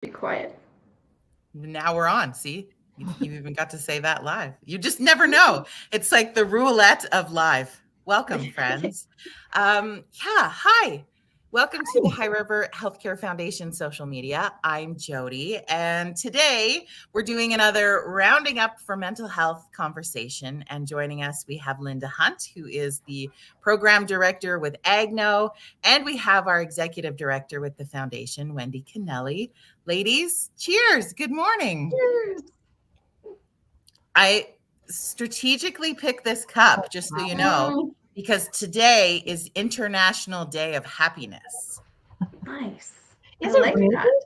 Be quiet. Now we're on. See, you even got to say that live. You just never know. It's like the roulette of live. Welcome, friends. Yeah, hi. Welcome to the High River Healthcare Foundation social media. I'm Jody, and today we're doing another Rounding Up for Mental Health conversation. And joining us, we have Linda Hunt, who is the program director with AgKnow, and we have our executive director with the foundation, Wendy Kennelly. Ladies, cheers. Good morning. Cheers. I strategically picked this cup, just so you know, Mm, because today is International Day of Happiness. nice. I Is it like really? that.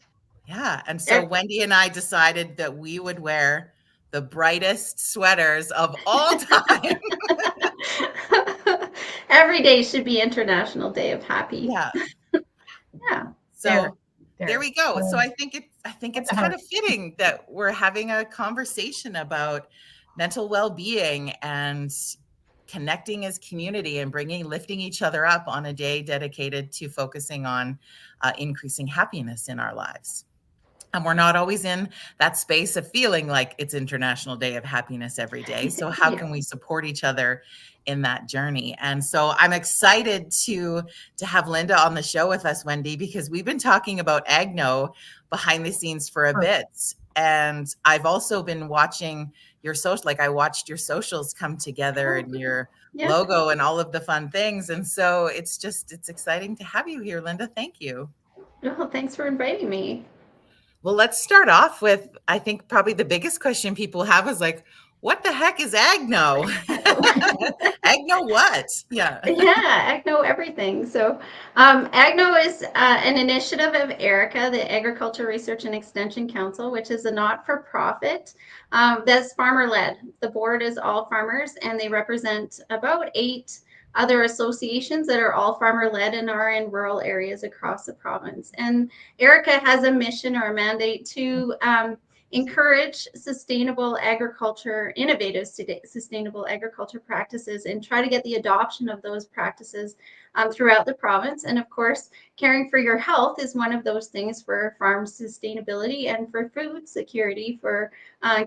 Yeah. And so Ev- Wendy and I decided that we would wear the brightest sweaters of all time. Every day should be International Day of Happy. Yeah. Yeah. There, So there there. we go. So Oh, I think it's what the kind heck? of fitting that we're having a conversation about mental well-being and connecting as community and lifting each other up on a day dedicated to focusing on increasing happiness in our lives. And we're not always in that space of feeling like it's International Day of Happiness every day. So how Yeah. can we support each other in that journey? And so I'm excited to have Linda on the show with us, Wendy, because we've been talking about AgKnow behind the scenes for a bit. And I've also been watching your social, like I watched your socials come together Oh, and your yeah. logo and all of the fun things. And so it's exciting to have you here, Linda. Thank you. Well, thanks for inviting me. Well, let's start off with, I think probably the biggest question people have is like, what the heck is AgKnow? AgKnow what? Yeah. Yeah, AgKnow everything. So, AgKnow is an initiative of Erica, the Agriculture Research and Extension Council, which is a not-for-profit that's farmer-led. The board is all farmers, and they represent about 8 other associations that are all farmer-led and are in rural areas across the province. And Erica has a mission or a mandate to encourage sustainable agriculture, innovative sustainable agriculture practices, and try to get the adoption of those practices throughout the province. And of course, caring for your health is one of those things for farm sustainability and for food security for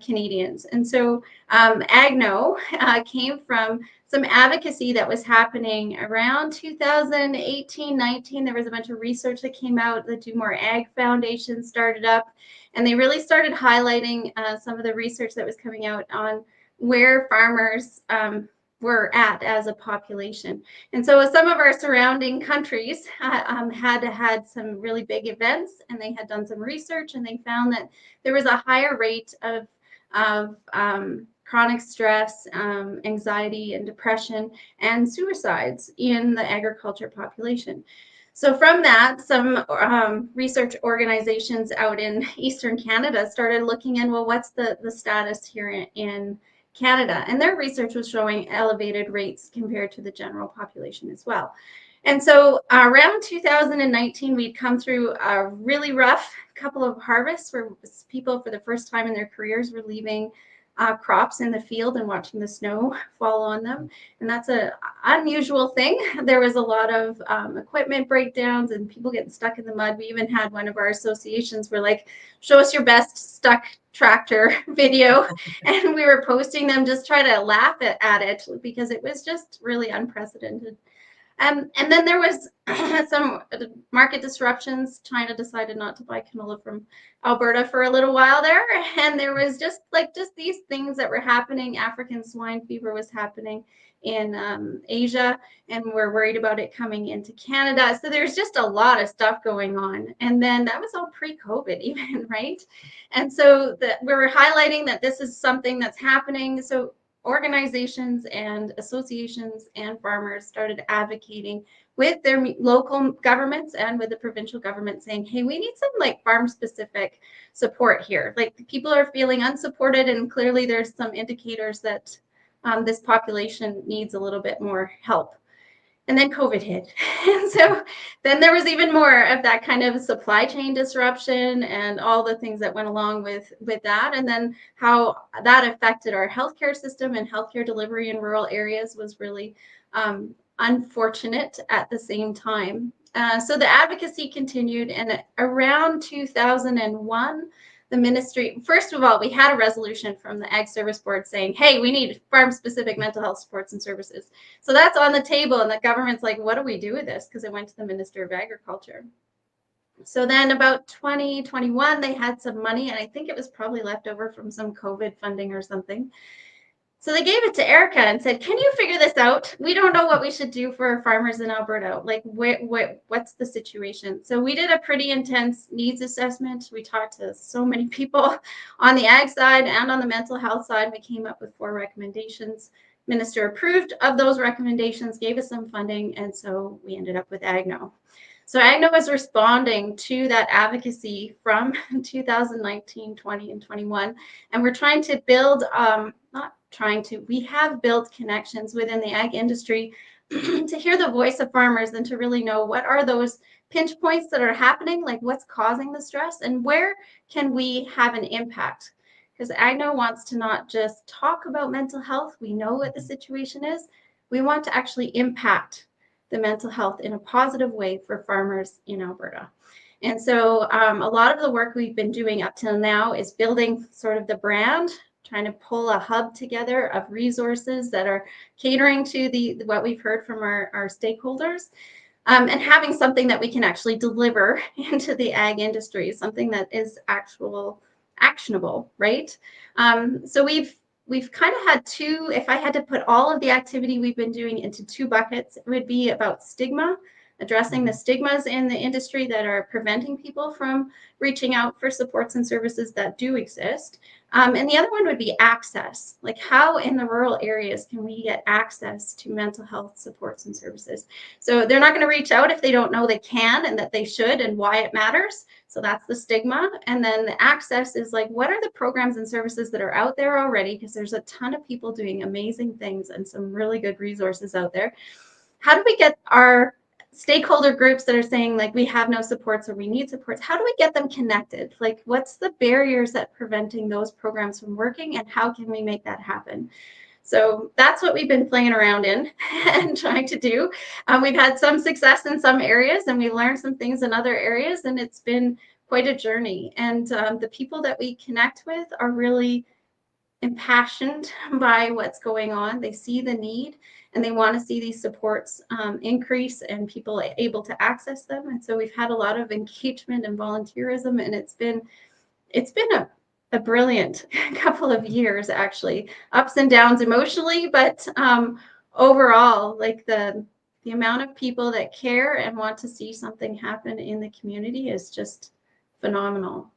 Canadians. And so AgKnow came from some advocacy that was happening around 2018-19. There was a bunch of research that came out. The Do More Ag Foundation started up, and they really started highlighting some of the research that was coming out on where farmers were at as a population. And so some of our surrounding countries had some really big events, and they had done some research, and they found that there was a higher rate of chronic stress, anxiety, and depression, and suicides in the agriculture population. So from that, some research organizations out in Eastern Canada started looking in, well, what's the status here in Canada? And their research was showing elevated rates compared to the general population as well. And so around 2019, we'd come through a really rough couple of harvests where people for the first time in their careers were leaving crops in the field and watching the snow fall on them. And that's an unusual thing. There was a lot of equipment breakdowns and people getting stuck in the mud. We even had one of our associations where like, show us your best stuck tractor video. And we were posting them, just try to laugh at it because it was just really unprecedented. And then there was some market disruptions. China decided not to buy canola from Alberta for a little while there, and there was just these things that were happening. African swine fever was happening in Asia, and we're worried about it coming into Canada. So there's just a lot of stuff going on. And then that was all pre-COVID, even, right? And so we were highlighting that this is something that's happening. So organizations and associations and farmers started advocating with their local governments and with the provincial government saying, hey, we need some like farm specific support here. Like people are feeling unsupported, and clearly there's some indicators that this population needs a little bit more help. And then COVID hit. And so then there was even more of that kind of supply chain disruption and all the things that went along with that. And then how that affected our healthcare system and healthcare delivery in rural areas was really unfortunate at the same time. So the advocacy continued, and around 2001, the ministry, first of all, we had a resolution from the Ag Service Board saying, hey, we need farm-specific mental health supports and services. So that's on the table, and the government's like, what do we do with this? Because it went to the Minister of Agriculture. So then about 2021, they had some money, and I think it was probably left over from some COVID funding or something. So they gave it to Erica and said, can you figure this out? We don't know what we should do for farmers in Alberta. Like, what's the situation? So we did a pretty intense needs assessment. We talked to so many people on the ag side and on the mental health side. We came up with 4 recommendations. Minister approved of those recommendations, gave us some funding, and so we ended up with AgKnow. So AgKnow is responding to that advocacy from 2019, 20, and 21. And we're trying to build, not trying to, we have built connections within the ag industry to hear the voice of farmers and to really know what are those pinch points that are happening, like what's causing the stress and where can we have an impact. Because AgKnow wants to not just talk about mental health. We know what the situation is. We want to actually impact the mental health in a positive way for farmers in Alberta. And so a lot of the work we've been doing up till now is building sort of the brand, trying to pull a hub together of resources that are catering to what we've heard from our stakeholders, and having something that we can actually deliver into the ag industry, something that is actionable, right? So we've kind of had 2, if I had to put all of the activity we've been doing into 2 buckets, it would be about stigma, addressing the stigmas in the industry that are preventing people from reaching out for supports and services that do exist. And the other one would be access, like how in the rural areas can we get access to mental health supports and services? So they're not going to reach out if they don't know they can and that they should and why it matters. So that's the stigma. And then the access is like, what are the programs and services that are out there already? Because there's a ton of people doing amazing things and some really good resources out there. How do we get our stakeholder groups that are saying like we have no supports or we need supports, how do we get them connected? Like what's the barriers that preventing those programs from working and how can we make that happen? So that's what we've been playing around in and trying to do. We've had some success in some areas and we learned some things in other areas, and it's been quite a journey. And the people that we connect with are really impassioned by what's going on. They see the need and they want to see these supports increase and people able to access them. And so we've had a lot of engagement and volunteerism, and it's been a brilliant couple of years, actually, ups and downs emotionally, but overall, like the amount of people that care and want to see something happen in the community is just phenomenal.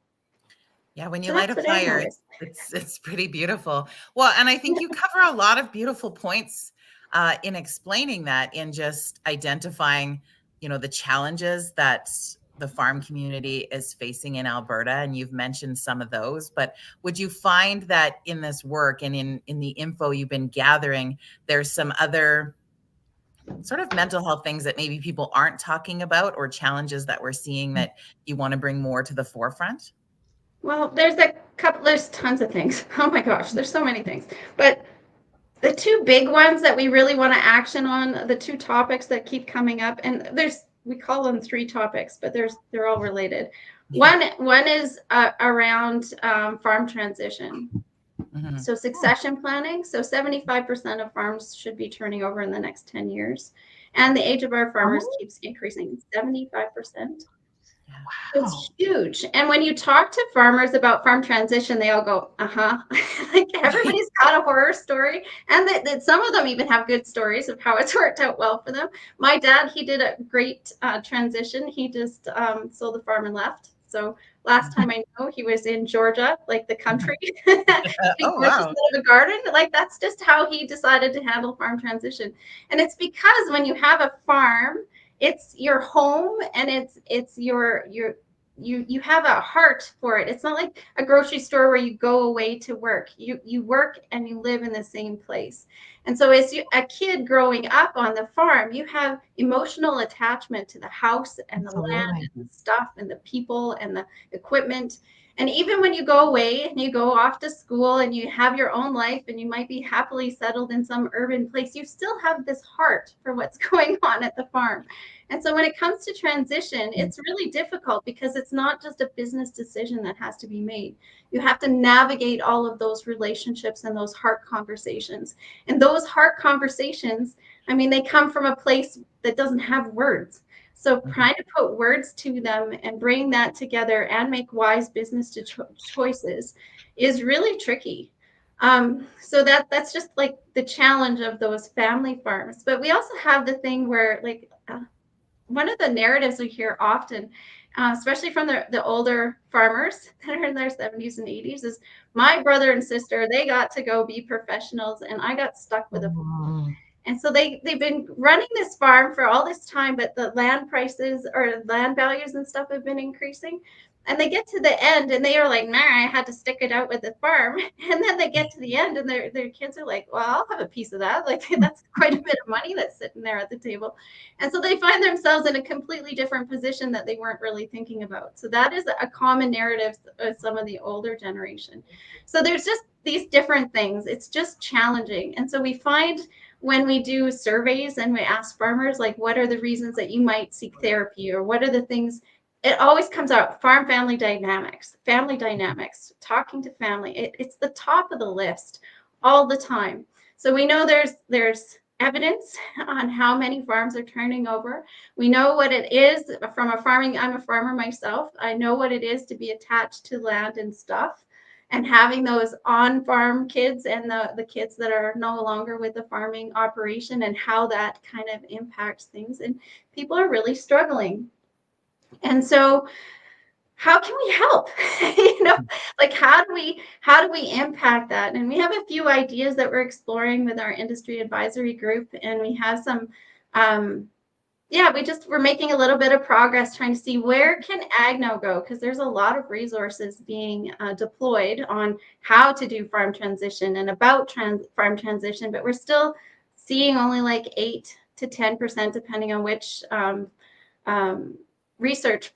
Yeah, when you So light a that's what fire, AgKnow is. it's pretty beautiful. Well, and I think you cover a lot of beautiful points in explaining that, in just identifying, the challenges that the farm community is facing in Alberta, and you've mentioned some of those. But would you find that in this work and in the info you've been gathering, there's some other sort of mental health things that maybe people aren't talking about, or challenges that we're seeing that you want to bring more to the forefront? Well, there's tons of things. Oh my gosh, there's so many things. But the 2 big ones that we really want to action on, the 2 topics that keep coming up, and we call them 3 topics, but they're all related. One is around farm transition. Mhm. So succession planning. So 75% of farms should be turning over in the next 10 years. And the age of our farmers keeps increasing, 75%. It's huge. And when you talk to farmers about farm transition, they all go, uh-huh. Like everybody's got a horror story. And that some of them even have good stories of how it's worked out well for them. My dad, he did a great transition. He just sold the farm and left. So last time I know, he was in Georgia, like the country, eating Oh, bush wow. instead of a garden. Like that's just how he decided to handle farm transition. And it's because when you have a farm, it's your home and it's your you have a heart for it. It's not like a grocery store where you go away to work. You work and you live in the same place. And so as a kid growing up on the farm, you have emotional attachment to the house and the land Absolutely. and the stuff and the people and the equipment. And even when you go away and you go off to school and you have your own life and you might be happily settled in some urban place, you still have this heart for what's going on at the farm. And so when it comes to transition, it's really difficult because it's not just a business decision that has to be made. You have to navigate all of those relationships and those heart conversations. And those heart conversations, I mean, they come from a place that doesn't have words. So trying to put words to them and bring that together and make wise business choices is really tricky. So that's just like the challenge of those family farms. But we also have the thing where like one of the narratives we hear often, especially from the older farmers that are in their 70s and 80s, is my brother and sister, they got to go be professionals and I got stuck with a farm. And so they've been running this farm for all this time, but the land prices or land values and stuff have been increasing. And they get to the end and they are like, nah, I had to stick it out with the farm. And then they get to the end and their kids are like, well, I'll have a piece of that. Like that's quite a bit of money that's sitting there at the table. And so they find themselves in a completely different position that they weren't really thinking about. So that is a common narrative of some of the older generation. So there's just these different things. It's just challenging. And so we find when we do surveys and we ask farmers, like, what are the reasons that you might seek therapy, or what are the things, it always comes out family dynamics, talking to family. It's the top of the list all the time. So we know there's evidence on how many farms are turning over. We know what it is from a farming. I'm a farmer myself. I know what it is to be attached to land and stuff, and having those on-farm kids and the kids that are no longer with the farming operation and how that kind of impacts things. And people are really struggling. And so how can we help? Like how do we impact that? And we have a few ideas that we're exploring with our industry advisory group, and we have some we're making a little bit of progress trying to see where can AgKnow go, because there's a lot of resources being deployed on how to do farm transition and about farm transition, but we're still seeing only like 8 to 10%, depending on which research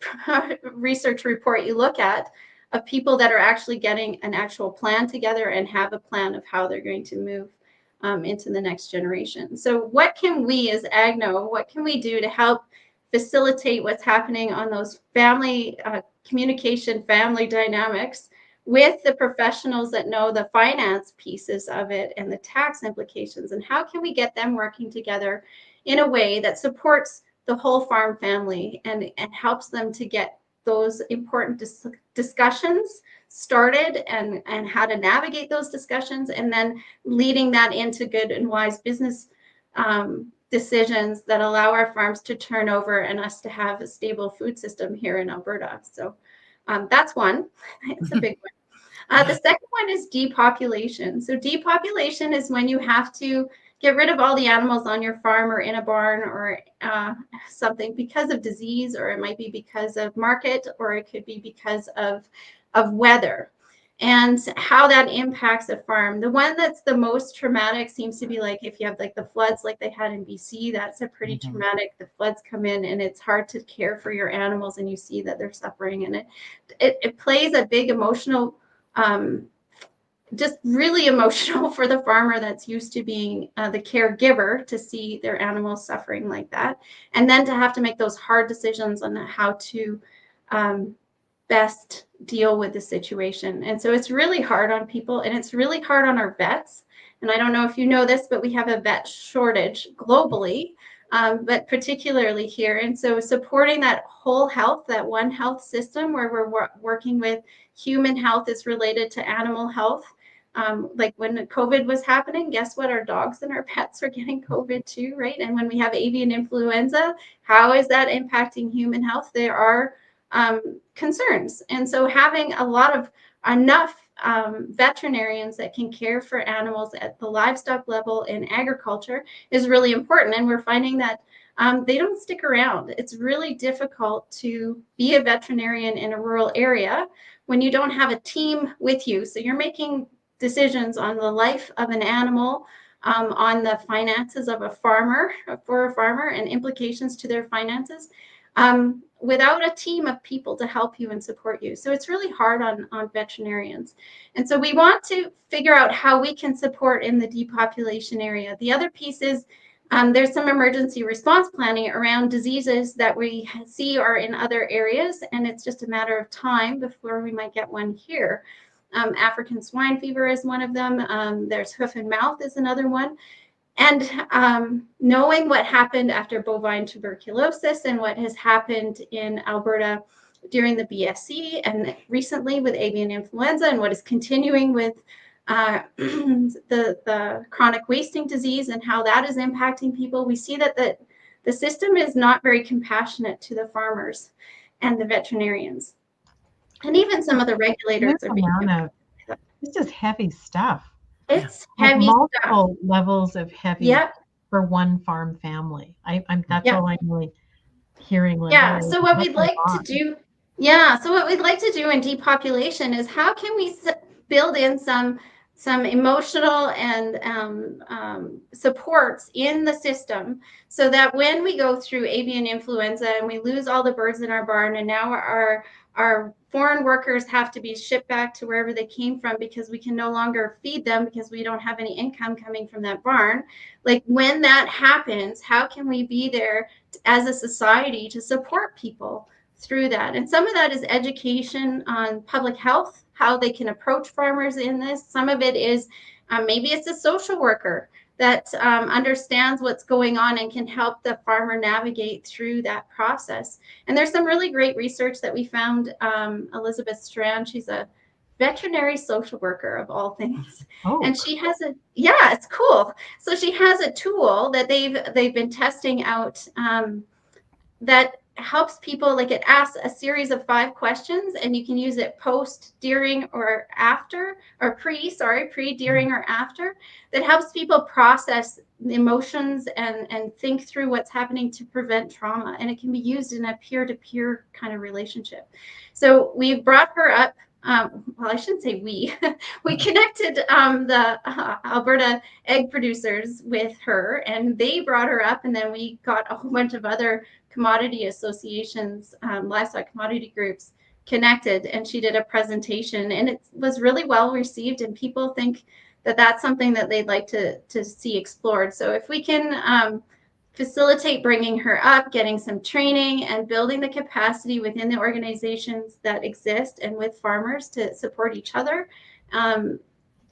report you look at, of people that are actually getting an actual plan together and have a plan of how they're going to move into the next generation. So what can we as AgKnow, what can we do to help facilitate what's happening on those family communication, family dynamics with the professionals that know the finance pieces of it and the tax implications? And how can we get them working together in a way that supports the whole farm family and helps them to get those important discussions started and how to navigate those discussions, and then leading that into good and wise business decisions that allow our farms to turn over and us to have a stable food system here in Alberta. So that's one. It's a big one. The second one is depopulation. So depopulation is when you have to get rid of all the animals on your farm or in a barn or something because of disease, or it might be because of market, or it could be because of weather, and how that impacts a farm. The one that's the most traumatic seems to be like if you have like the floods like they had in BC. That's a pretty traumatic. The floods come in and it's hard to care for your animals and you see that they're suffering, and it plays a big emotional just really emotional for the farmer that's used to being the caregiver, to see their animals suffering like that, and then to have to make those hard decisions on how to best deal with the situation. And so it's really hard on people, and it's really hard on our vets. And I don't know if you know this, but we have a vet shortage globally, but particularly here. And so supporting that whole health, that one health system where we're working with human health is related to animal health. Like when COVID was happening, guess what? Our dogs and our pets are getting COVID too, right? And when we have avian influenza, how is that impacting human health? There are concerns. And so having enough veterinarians that can care for animals at the livestock level in agriculture is really important. And we're finding that they don't stick around. It's really difficult to be a veterinarian in a rural area when you don't have a team with you. So you're making decisions on the life of an animal, on the finances of a farmer, and implications to their finances, without a team of people to help you and support you. So it's really hard on veterinarians. And so we want to figure out how we can support in the depopulation area. The other piece is there's some emergency response planning around diseases that we see are in other areas, and it's just a matter of time before we might get one here. African swine fever is one of them. There's hoof and mouth is another one. And knowing what happened after bovine tuberculosis and what has happened in Alberta during the BSE and recently with avian influenza and what is continuing with the chronic wasting disease and how that is impacting people, we see that the system is not very compassionate to the farmers and the veterinarians. And even some of the regulators are being. It's just heavy stuff. It's like heavy multiple stuff. Levels of heavy yep. for one farm family. That's all I'm really hearing. Yeah. So what we'd like to do, in depopulation is how can we build in some emotional and supports in the system so that when we go through avian influenza and we lose all the birds in our barn and now our foreign workers have to be shipped back to wherever they came from because we can no longer feed them because we don't have any income coming from that barn. Like when that happens, how can we be there as a society to support people through that? And some of that is education on public health, how they can approach farmers in this. Some of it is maybe it's a social worker that understands what's going on and can help the farmer navigate through that process. And there's some really great research that we found. Elizabeth Strand, she's a veterinary social worker of all things. Oh. And she has it's cool. So she has a tool that they've been testing out that helps people, like it asks a series of 5 questions and you can use it post, during, or after, or pre, during, or after, that helps people process the emotions and think through what's happening to prevent trauma. And it can be used in a peer-to-peer kind of relationship. So we brought her up. Well, I shouldn't say we. We connected the Alberta egg producers with her, and they brought her up, and then we got a whole bunch of other commodity associations, livestock commodity groups connected, and she did a presentation, and it was really well received, and people think that that's something that they'd like to see explored. So if we can facilitate bringing her up, getting some training, and building the capacity within the organizations that exist and with farmers to support each other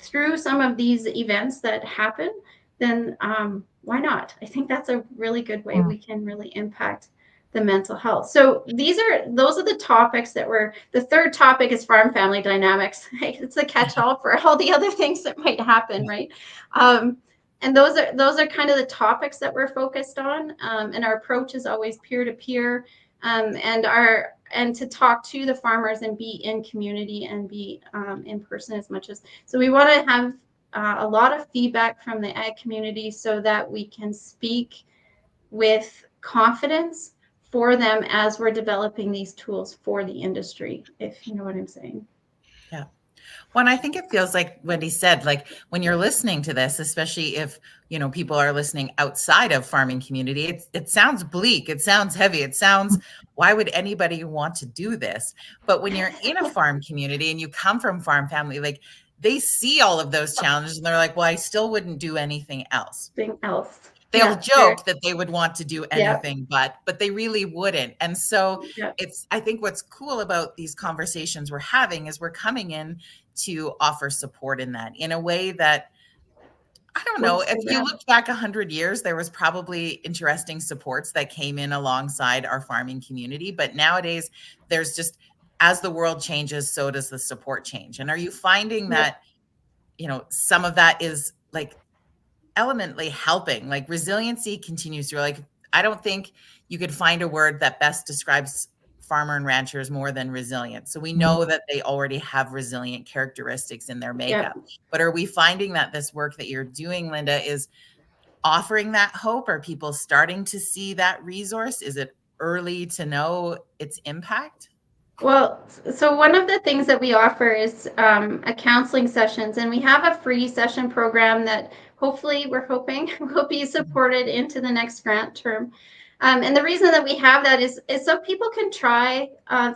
through some of these events that happen, then why not? I think that's a really good way we can really impact the mental health. So those are the topics that the third topic is farm family dynamics. It's a catch-all for all the other things that might happen, right? And those are kind of the topics that we're focused on. And our approach is always peer-to-peer, and to talk to the farmers and be in community and be in person as much as. So we want to have a lot of feedback from the ag community so that we can speak with confidence for them as we're developing these tools for the industry, if you know what I'm saying. Yeah. Well, I think it feels like Wendy said, like when you're listening to this, especially if, people are listening outside of farming community, it sounds bleak. It sounds heavy. It sounds, why would anybody want to do this? But when you're in a farm community and you come from farm family, like they see all of those challenges and they're like, well, I still wouldn't do anything else. They'll joke that they would want to do anything, but they really wouldn't. And so I think what's cool about these conversations we're having is we're coming in to offer support in that in a way that, I don't know, if you look back 100 years, there was probably interesting supports that came in alongside our farming community. But nowadays there's just, as the world changes, so does the support change. And are you finding that, some of that is like elementally helping, like resiliency continues through, like, I don't think you could find a word that best describes farmer and ranchers more than resilient. So we know that they already have resilient characteristics in their makeup. But are we finding that this work that you're doing, Linda, is offering that hope? Are people starting to see that resource? Is it early to know its impact? Well, so one of the things that we offer is a counseling sessions, and we have a free session program that hopefully we're hoping will be supported into the next grant term. And the reason that we have that is so people can try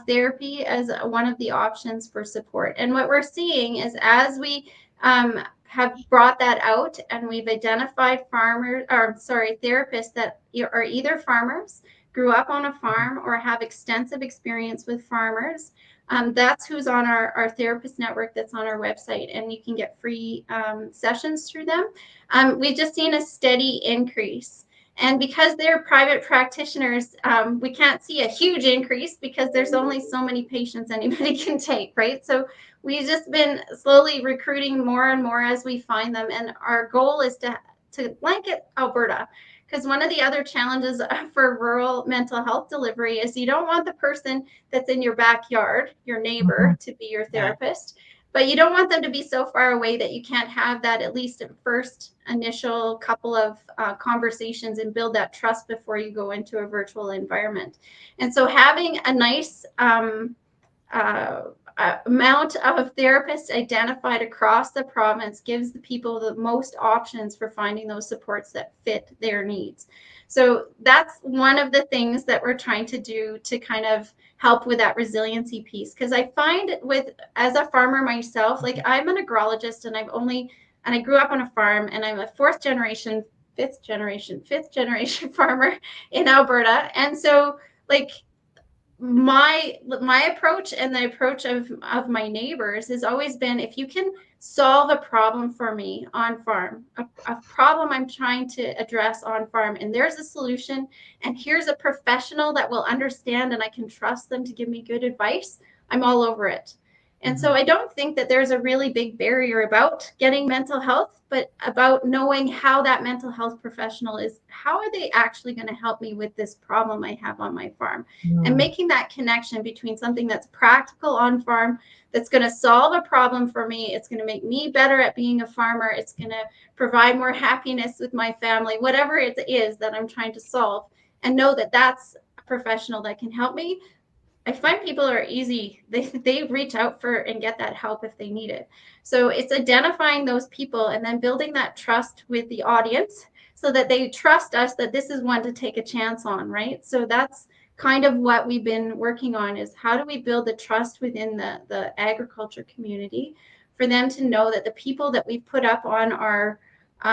therapy as one of the options for support. And what we're seeing is as we have brought that out and we've identified therapists that are either farmers, grew up on a farm, or have extensive experience with farmers. That's who's on our therapist network that's on our website, and you can get free sessions through them. We've just seen a steady increase. And because they're private practitioners, we can't see a huge increase because there's only so many patients anybody can take, right? So we've just been slowly recruiting more and more as we find them. And our goal is to blanket Alberta, because one of the other challenges for rural mental health delivery is you don't want the person that's in your backyard, your neighbor, to be your therapist. But you don't want them to be so far away that you can't have that at least at first initial couple of conversations and build that trust before you go into a virtual environment. And so having a nice amount of therapists identified across the province gives the people the most options for finding those supports that fit their needs. So that's one of the things that we're trying to do to kind of help with that resiliency piece. Because I find as a farmer myself, like I'm an agrologist and I grew up on a farm, and I'm a fifth generation farmer in Alberta. And so like my approach and the approach of my neighbors has always been, if you can solve a problem for me on farm, a problem I'm trying to address on farm, and there's a solution, and here's a professional that will understand and I can trust them to give me good advice, I'm all over it. And so I don't think that there's a really big barrier about getting mental health, but about knowing how that mental health professional is, how are they actually going to help me with this problem I have on my farm? And making that connection between something that's practical on farm, that's going to solve a problem for me, it's going to make me better at being a farmer, it's going to provide more happiness with my family, whatever it is that I'm trying to solve, and know that that's a professional that can help me. I find people are easy. They reach out for and get that help if they need it. So it's identifying those people and then building that trust with the audience so that they trust us that this is one to take a chance on, right? So that's kind of what we've been working on, is how do we build the trust within the agriculture community for them to know that the people that we put up on our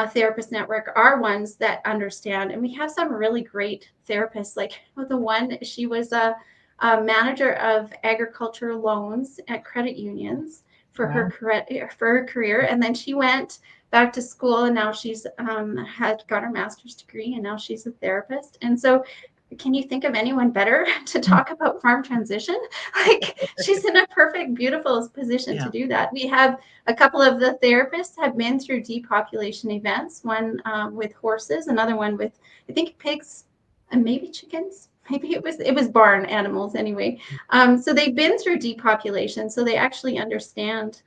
therapist network are ones that understand. And we have some really great therapists, like the one, she was a manager of agricultural loans at credit unions for her career, and then she went back to school, and now she's had got her master's degree, and now she's a therapist. And so can you think of anyone better to talk about farm transition? Like, she's in a perfect, beautiful position to do that. We have a couple of the therapists have been through depopulation events, one with horses, another one with, I think, pigs and maybe chickens. Maybe it was barn animals anyway. So they've been through depopulation, so they actually understand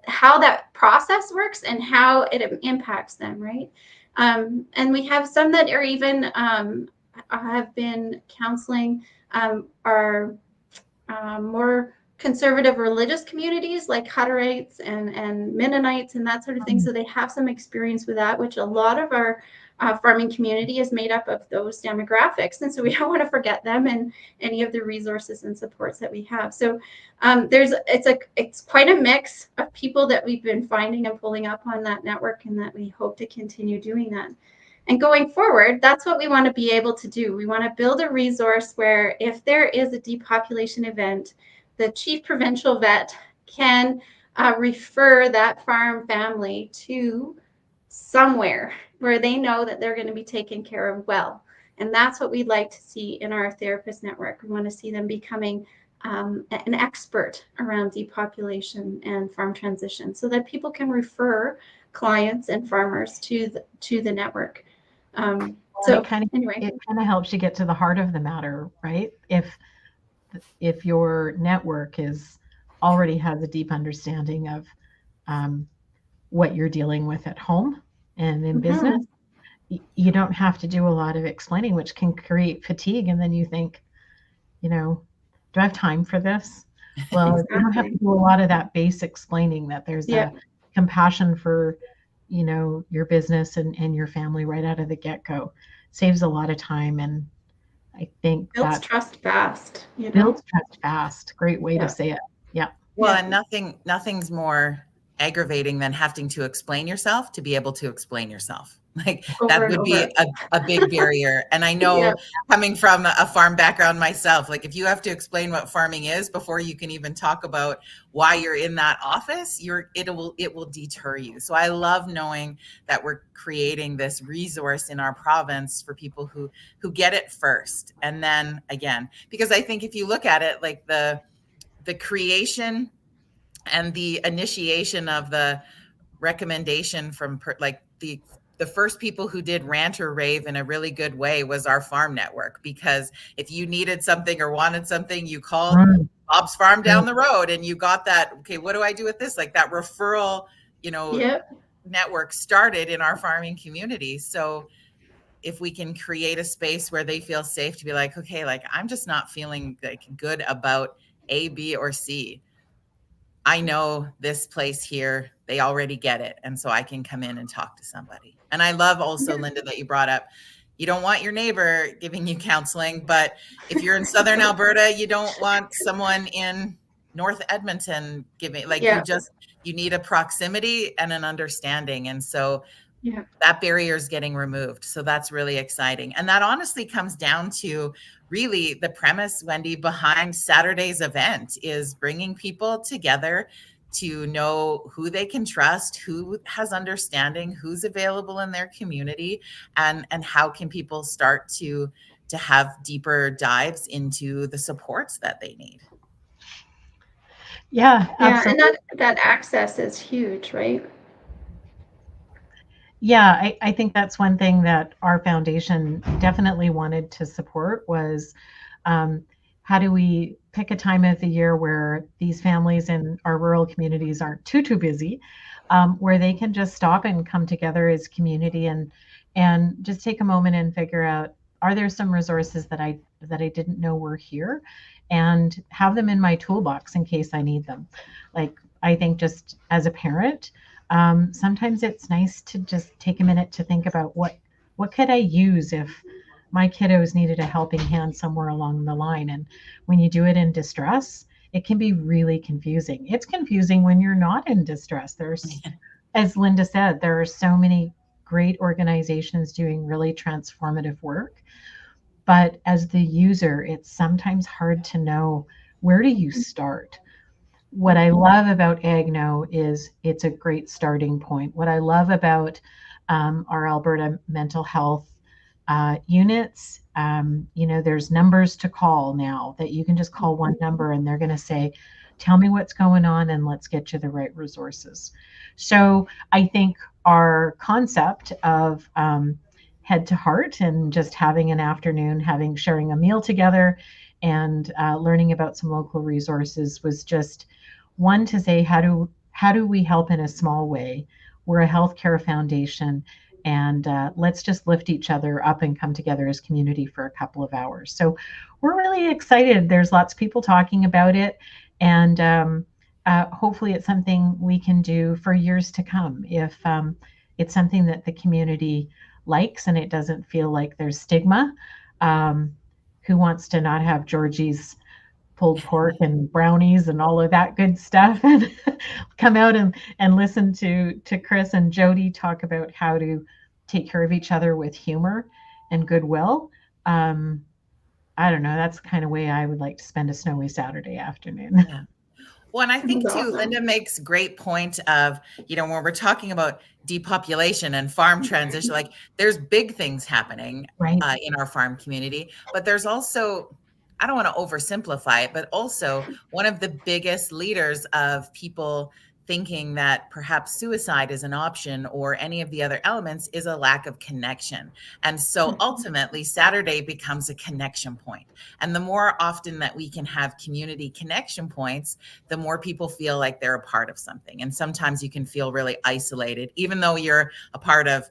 how that process works and how it impacts them, right? And we have some that are even have been counseling our more conservative religious communities like Hutterites and Mennonites and that sort of thing. So they have some experience with that, which a lot of our farming community is made up of those demographics. And so we don't want to forget them and any of the resources and supports that we have. So it's quite a mix of people that we've been finding and pulling up on that network, and that we hope to continue doing that. And going forward, that's what we want to be able to do. We want to build a resource where if there is a depopulation event, the chief provincial vet can refer that farm family to somewhere where they know that they're going to be taken care of well. And that's what we'd like to see in our therapist network. We want to see them becoming an expert around depopulation and farm transition, so that people can refer clients and farmers to the network. So it kind of helps you get to the heart of the matter, right? If your network already has a deep understanding of what you're dealing with at home and in business, you don't have to do a lot of explaining, which can create fatigue. And then you think, do I have time for this? Well, exactly. You don't have to do a lot of that base explaining, that there's a compassion for, your business and your family right out of the get-go. saves a lot of time. And I think Builds that trust fast, builds trust fast. Great way Yeah. to say it. Yeah. Well, Yeah. and nothing's more aggravating than having to explain yourself to be able to explain yourself. Like Over that and would be over. a big barrier. And I know Yeah. coming from a farm background myself, like if you have to explain what farming is before you can even talk about why you're in that office, it will deter you. So I love knowing that we're creating this resource in our province for people who get it first. And then again, because I think if you look at it, like the creation and the initiation of the recommendation from like the first people who did rant or rave in a really good way was our farm network, because if you needed something or wanted something, you called Bob's farm down the road and you got that. Okay, what do I do with this? Like that referral, Yep. network started in our farming community. So if we can create a space where they feel safe to be like, okay, like I'm just not feeling like good about A, B, or C. I know this place here, they already get it. And so I can come in and talk to somebody. And I love also, Linda, that you brought up, you don't want your neighbor giving you counseling, but if you're in Southern Alberta, you don't want someone in North Edmonton giving, like Yeah. you need a proximity and an understanding. And so Yeah. that barrier is getting removed. So that's really exciting. And that honestly comes down to really the premise, Wendy, behind Saturday's event is bringing people together to know who they can trust, who has understanding, who's available in their community, and how can people start to have deeper dives into the supports that they need. Yeah, absolutely. And that access is huge, right? Yeah, I think that's one thing that our foundation definitely wanted to support was how do we pick a time of the year where these families in our rural communities aren't too busy, where they can just stop and come together as community and just take a moment and figure out, are there some resources that I didn't know were here, and have them in my toolbox in case I need them. Like, I think just as a parent, sometimes it's nice to just take a minute to think about what could I use if my kiddos needed a helping hand somewhere along the line. And when you do it in distress, it can be really confusing. It's confusing when you're not in distress. There's, as Linda said, there are so many great organizations doing really transformative work. But as the user, it's sometimes hard to know, where do you start? What I love about AgKnow is it's a great starting point. What I love about our Alberta mental health units, there's numbers to call now that you can just call one number and they're going to say, tell me what's going on and let's get you the right resources. So I think our concept of head to heart and just having an afternoon, sharing a meal together and learning about some local resources was just one to say, how do we help in a small way? We're a healthcare foundation, and let's just lift each other up and come together as community for a couple of hours. So we're really excited. There's lots of people talking about it, and hopefully it's something we can do for years to come. If it's something that the community likes and it doesn't feel like there's stigma. Who wants to not have Georgie's pulled pork and brownies and all of that good stuff, and come out and listen to Chris and Jody talk about how to take care of each other with humor and goodwill. I don't know. That's the kind of way I would like to spend a snowy Saturday afternoon. Yeah. Well, and I think too, Linda makes great point of, when we're talking about depopulation and farm transition, like there's big things happening Right. In our farm community, but there's also, I don't want to oversimplify it, but also one of the biggest leaders of people thinking that perhaps suicide is an option or any of the other elements is a lack of connection. And so ultimately, Saturday becomes a connection point. And the more often that we can have community connection points, the more people feel like they're a part of something. And sometimes you can feel really isolated, even though you're a part of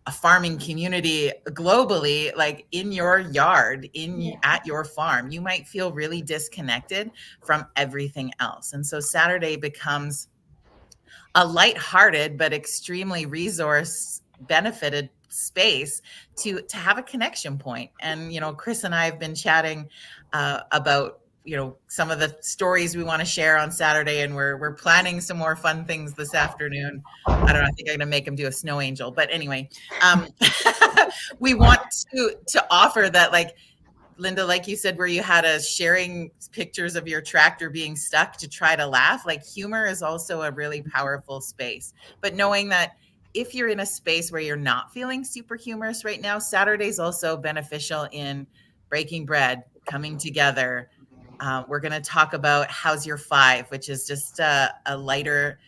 a farming community globally, like in your yard, at your farm, you might feel really disconnected from everything else. And so Saturday becomes a lighthearted but extremely resource benefited space to have a connection point. And Chris and I have been chatting about some of the stories we want to share on Saturday, and we're planning some more fun things this afternoon. I don't know, I think I'm gonna make him do a snow angel, but anyway, we want to offer that, like Linda, like you said, where you had us sharing pictures of your tractor being stuck to try to laugh. Like, humor is also a really powerful space, but knowing that if you're in a space where you're not feeling super humorous right now, Saturday's also beneficial in breaking bread, coming together. We're going to talk about How's Your Five, which is just a lighter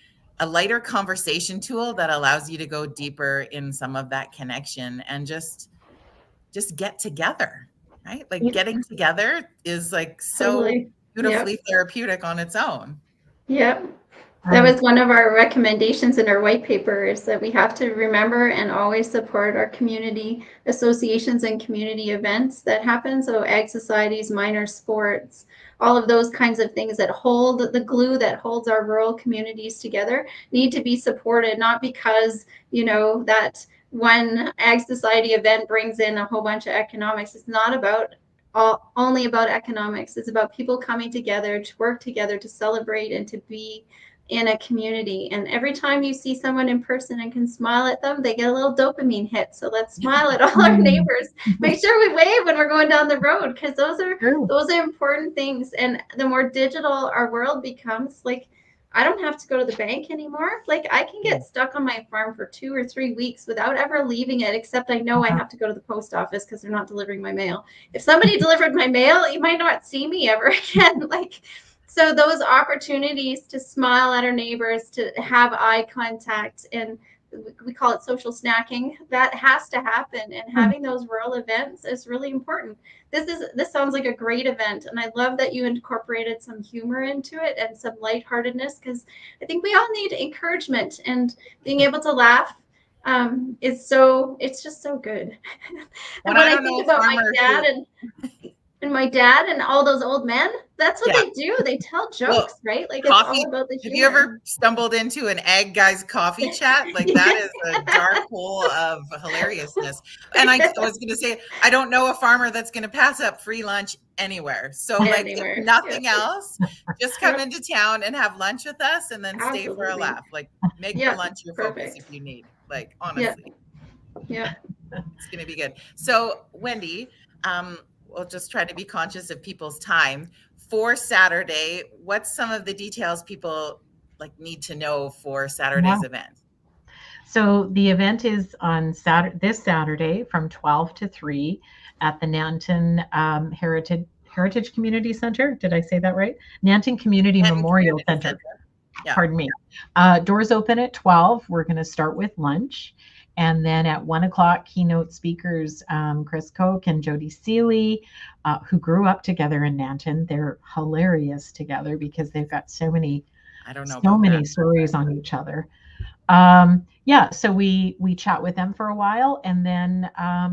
conversation tool that allows you to go deeper in some of that connection and just get together, right? Like, getting together is like so Totally. beautifully therapeutic on its own. Yep. That was one of our recommendations in our white paper, is that we have to remember and always support our community associations and community events that happen. So ag societies, minor sports, all of those kinds of things that hold the glue that holds our rural communities together need to be supported, not because, that one ag society event brings in a whole bunch of economics. It's not about only about economics. It's about people coming together to work together, to celebrate, and to be in a community. And every time you see someone in person and can smile at them, they get a little dopamine hit. So let's smile at all our neighbors. Make sure we wave when we're going down the road, because those are important things. And the more digital our world becomes, like, I don't have to go to the bank anymore. Like, I can get stuck on my farm for 2 or 3 weeks without ever leaving it, except I know I have to go to the post office because they're not delivering my mail. If somebody delivered my mail, you might not see me ever again. So those opportunities to smile at our neighbors, to have eye contact, and we call it social snacking, that has to happen. And having those rural events is really important. This sounds like a great event, and I love that you incorporated some humor into it and some lightheartedness, because I think we all need encouragement, and being able to laugh it's just so good. And when I think about my dad and my dad and all those old men, that's what they do. They tell jokes, right? Like, it's all about the humor. Have you ever stumbled into an Ag Guys coffee chat? Like, that is a dark hole of hilariousness. And I was going to say, I don't know a farmer that's going to pass up free lunch anywhere. So, like, if nothing else, just come into town and have lunch with us, and then stay for a laugh. Like, make the lunch your focus if you need. Like, honestly. Yeah. It's going to be good. So, Wendy, we'll just try to be conscious of people's time. For Saturday, what's some of the details people need to know for Saturday's event? So the event is on this Saturday from 12 to 3 at the Nanton Heritage Community Center. Did I say that right? Nanton Community Memorial Center. Yeah. Pardon me. Doors open at 12. We're going to start with lunch. And then at 1 o'clock, keynote speakers, Chris Koch and Jody Seeley, who grew up together in Nanton. They're hilarious together because they've got so many stories on each other. So we chat with them for a while, and then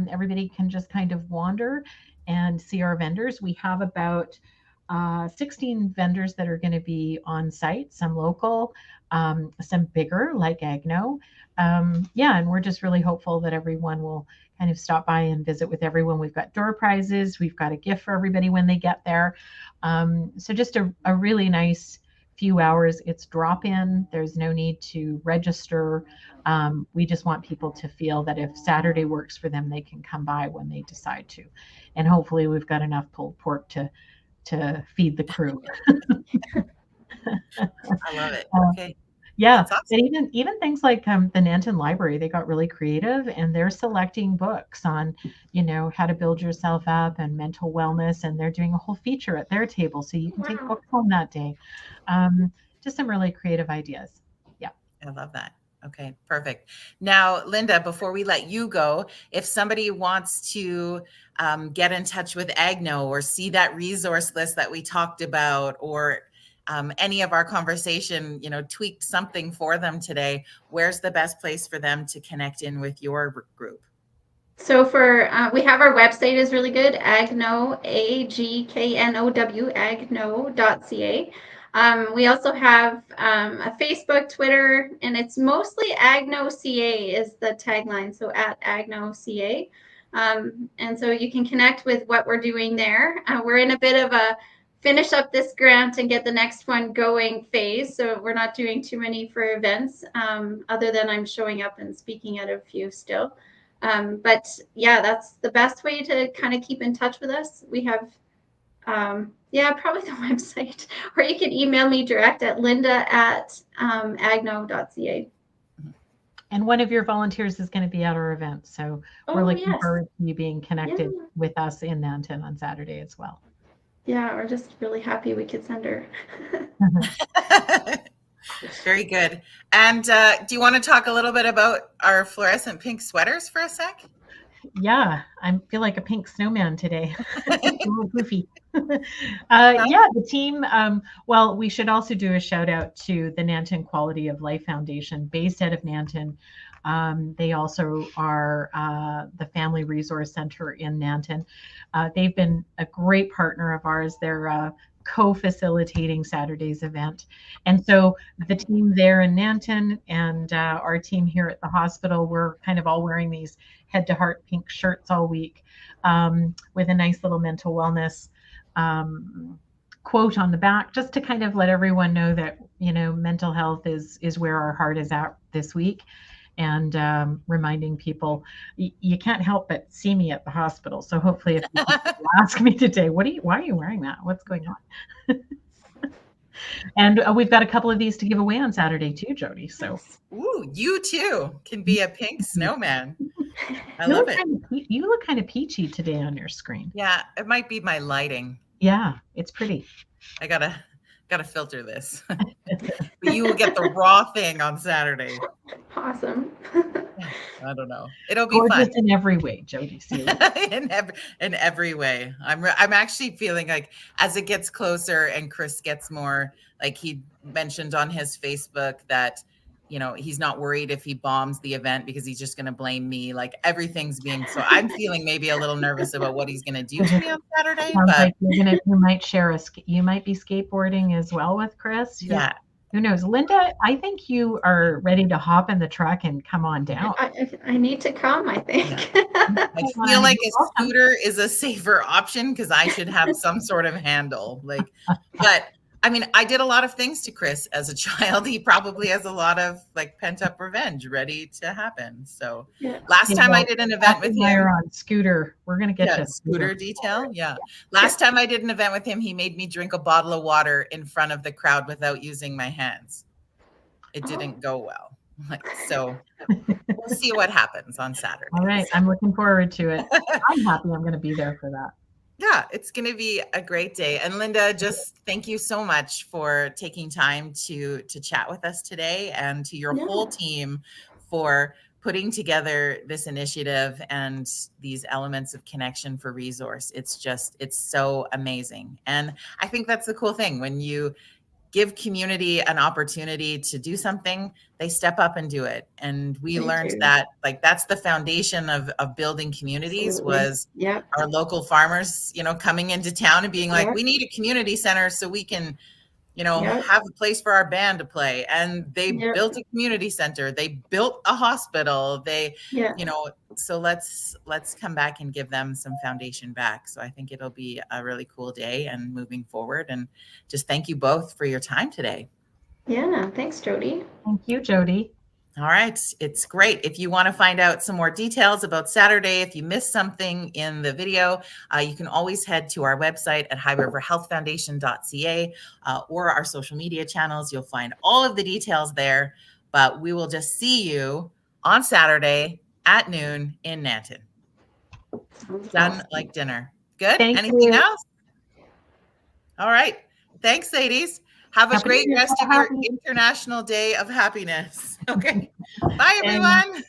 everybody can just kind of wander and see our vendors. We have about 16 vendors that are going to be on site, some local, some bigger like AgKnow. And we're just really hopeful that everyone will kind of stop by and visit with everyone. We've got door prizes. We've got a gift for everybody when they get there. So just a really nice few hours. It's drop-in. There's no need to register. We just want people to feel that if Saturday works for them, they can come by when they decide to. And hopefully we've got enough pulled pork to feed the crew. I love it. Okay. Yeah, awesome. And even things like the Nanton Library, they got really creative, and they're selecting books on, how to build yourself up and mental wellness, and they're doing a whole feature at their table, so you can take books home that day. Just some really creative ideas. Yeah, I love that. Okay, perfect. Now, Linda, before we let you go, if somebody wants to get in touch with AgKnow or see that resource list that we talked about, or any of our conversation, tweaked something for them today, where's the best place for them to connect in with your group? So we have our website is really good, AgKnow, AgKnow, agknow.ca. We also have a Facebook, Twitter, and it's mostly AgKnow CA is the tagline. So at AgKnow CA. And so you can connect with what we're doing there. We're in a bit of a finish up this grant and get the next one going phase. So we're not doing too many for events, other than I'm showing up and speaking at a few still. But yeah, that's the best way to kind of keep in touch with us. We have, probably the website, or you can email me direct at linda@agknow.ca. And one of your volunteers is going to be at our event. So we're looking forward to you being connected with us in Nanton on Saturday as well. Yeah, we're just really happy we could send her. Very good. And do you want to talk a little bit about our fluorescent pink sweaters for a sec? Yeah, I feel like a pink snowman today. A little goofy. Yeah, the team. Well, we should also do a shout out to the Nanton Quality of Life Foundation, based out of Nanton. They also are the Family Resource Center in Nanton. They've been a great partner of ours. They're co-facilitating Saturday's event. And so the team there in Nanton and our team here at the hospital, we're kind of all wearing these head to heart pink shirts all week, with a nice little mental wellness quote on the back, just to kind of let everyone know that, you know, mental health is where our heart is at this week. And reminding people, you can't help but see me at the hospital. So hopefully if you ask me today, why are you wearing that? What's going on? And we've got a couple of these to give away on Saturday too, Jody. So ooh, you too can be a pink snowman. I love it. You look kind of peachy today on your screen. Yeah, it might be my lighting. Yeah, it's pretty. I gotta filter this. But you will get the raw thing on Saturday. Awesome. I don't know. It'll be gorgeous fun in every way, Jody. in every way. I'm actually feeling like as it gets closer and Chris gets more, like he mentioned on his Facebook that, you know, he's not worried if he bombs the event because he's just going to blame me. Like everything's being, so I'm feeling maybe a little nervous about what he's going to do to me on Saturday. Sounds but like you might share you might be skateboarding as well with Chris. Yeah. Who knows? Linda, I think you are ready to hop in the truck and come on down. I need to come, I think. Yeah. I feel like a scooter is a safer option because I should have some sort of handle. Like, but I mean, I did a lot of things to Chris as a child. He probably has a lot of like pent up revenge ready to happen. So last time I did an event with him on scooter, we're going to get you a scooter detail. Yeah. Last time I did an event with him, he made me drink a bottle of water in front of the crowd without using my hands. It didn't go well. Like, so we'll see what happens on Saturday. All right. I'm looking forward to it. I'm happy I'm going to be there for that. Yeah, it's going to be a great day. And Linda, just thank you so much for taking time to chat with us today, and to your whole team for putting together this initiative and these elements of connection for resource. It's so amazing. And I think that's the cool thing. When you give community an opportunity to do something, they step up and do it. And we learned that, like, that's the foundation of building communities. Was our local farmers, you know, coming into town and being like, we need a community center so we can, you know, have a place for our band to play. And they built a community center. They built a hospital. They, you know, so let's come back and give them some foundation back. So I think it'll be a really cool day and moving forward. And just thank you both for your time today. Yeah, thanks, Jody. Thank you, Jody. All right. It's great. If you want to find out some more details about Saturday, if you missed something in the video, you can always head to our website at highriverhealthfoundation.ca or our social media channels. You'll find all of the details there, but we will just see you on Saturday at noon in Nanton. Done like dinner. Good. Anything else? All right. Thanks, ladies. Have a great rest of your International Day of Happiness. Okay. Bye, everyone.